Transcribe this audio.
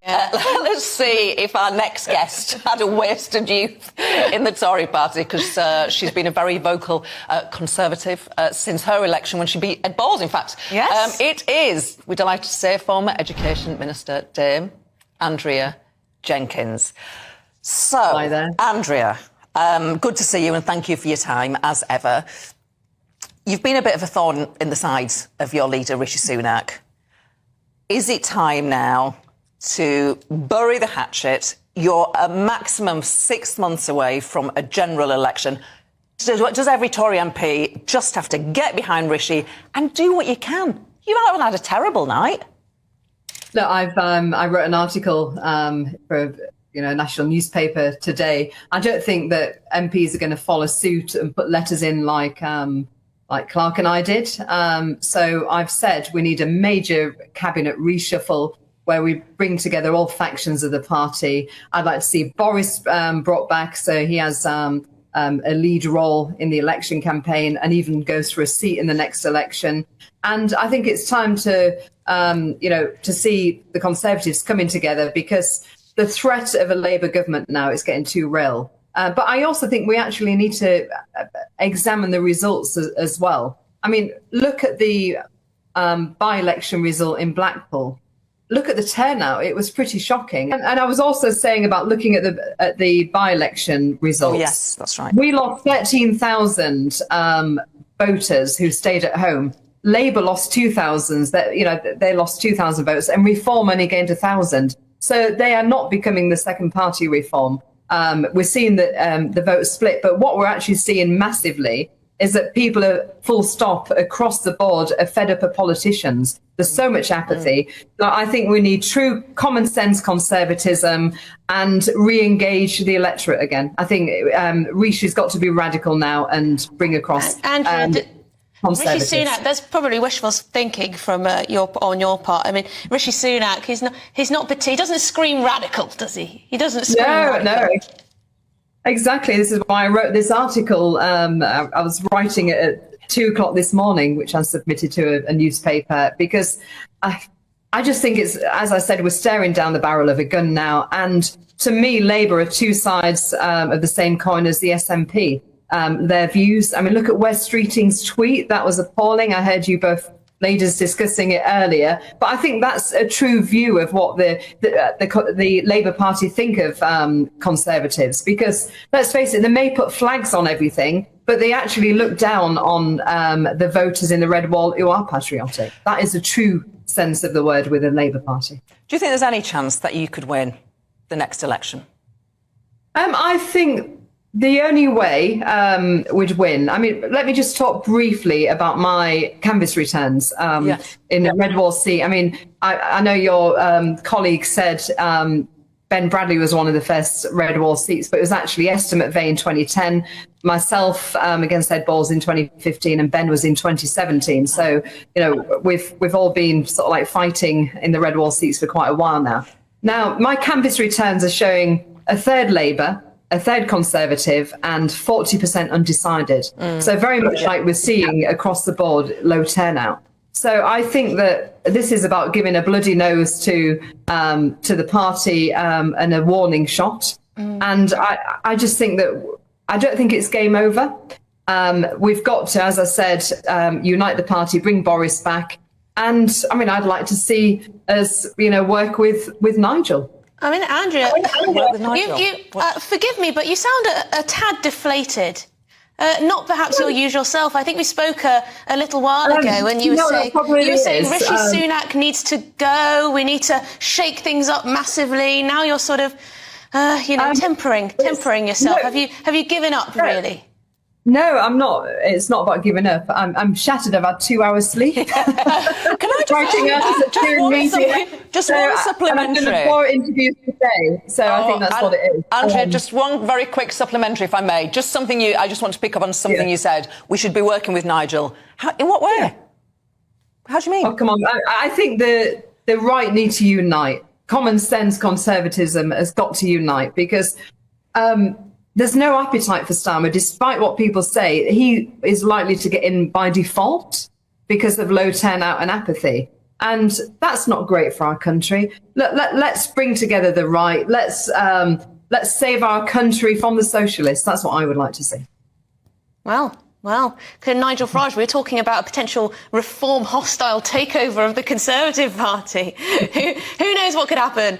Let's see if our next guest had a wasted youth in the Tory party, because she's been a very vocal Conservative since her election when she beat Ed Balls, in fact. Yes. It is, we're delighted to say, former Education Minister Dame Andrea Jenkyns. So, Hi there. Andrea, good to see you and thank you for your time, as ever. You've been a bit of a thorn in the sides of your leader, Rishi Sunak. Is it time now to bury the hatchet? You're a maximum 6 months away from a general election. Does every Tory MP just have to get behind Rishi and do what you can? You haven't had a terrible night. Look, I wrote an article for a national newspaper today. I don't think that MPs are going to follow suit and put letters in like Clark and I did. So I've said we need a major cabinet reshuffle where we bring together all factions of the party. I'd like to see Boris brought back so he has a lead role in the election campaign and even goes for a seat in the next election. And I think it's time to see the Conservatives coming together, because the threat of a Labour government now is getting too real. But I also think we actually need to examine the results as well. I mean, look at the by-election result in Blackpool. Look at the turnout; it was pretty shocking. And I was also saying about looking at the by-election results. Oh yes, that's right. We lost 13,000 voters who stayed at home. Labour lost 2,000. They lost 2,000 votes, and Reform only gained 1,000. So they are not becoming the second party, Reform. We're seeing that the vote split, but what we're actually seeing massively is that people are full stop across the board are fed up of politicians. There's so much apathy. So I think we need true common sense conservatism and re-engage the electorate again. I think Rishi's got to be radical now and bring across Rishi Sunak, that's probably wishful thinking from on your part. I mean, Rishi Sunak, he doesn't scream radical, does he? He doesn't scream radical. No. Exactly. This is why I wrote this article. I was writing it at 2:00 this morning, which I submitted to a newspaper, because I just think it's, as I said, we're staring down the barrel of a gun now. And to me, Labour are two sides of the same coin as the SNP. Their views. I mean, look at Wes Streeting's tweet. That was appalling. I heard you both ladies discussing it earlier, but I think that's a true view of what the Labour Party think of Conservatives. Because let's face it, they may put flags on everything, but they actually look down on the voters in the Red Wall who are patriotic. That is a true sense of the word with the Labour Party. Do you think there's any chance that you could win the next election? I think the only way we'd win. I mean, let me just talk briefly about my canvass returns in the Red Wall seat. I mean, I know your colleague said Ben Bradley was one of the first Red Wall seats, but it was actually Estimate Vey in 2010, myself against Ed Balls in 2015, and Ben was in 2017. So, we've all been sort of like fighting in the Red Wall seats for quite a while now. Now, my canvass returns are showing a third Labour, a third Conservative, and 40% undecided. So very much like we're seeing across the board, low turnout. So I think that this is about giving a bloody nose to the party and a warning shot. And I just think that I don't think it's game over. We've got to, as I said, unite the party, bring Boris back. And I mean, I'd like to see us, work with Nigel. I mean, Andrea, forgive me, but you sound a tad deflated. Not perhaps your usual self. I think we spoke a little while ago when you were saying Rishi Sunak needs to go. We need to shake things up massively. Now you're sort of, tempering yourself. No, have you given up really? No, I'm not. It's not about giving up. I'm shattered. I've had 2 hours sleep. Can I just one supplementary? I've done 4 interviews today, so I think that's what it is. Andrea, just one very quick supplementary, if I may. Just something I just want to pick up on something you said. We should be working with Nigel. In what way? Yeah. How do you mean? Oh, come on. I think the right need to unite. Common sense conservatism has got to unite, because there's no appetite for Starmer, despite what people say. He is likely to get in by default because of low turnout and apathy. And that's not great for our country. Let's bring together the right. Let's save our country from the socialists. That's what I would like to see. Well, Nigel Farage, we were talking about a potential reform hostile takeover of the Conservative Party. Who knows what could happen?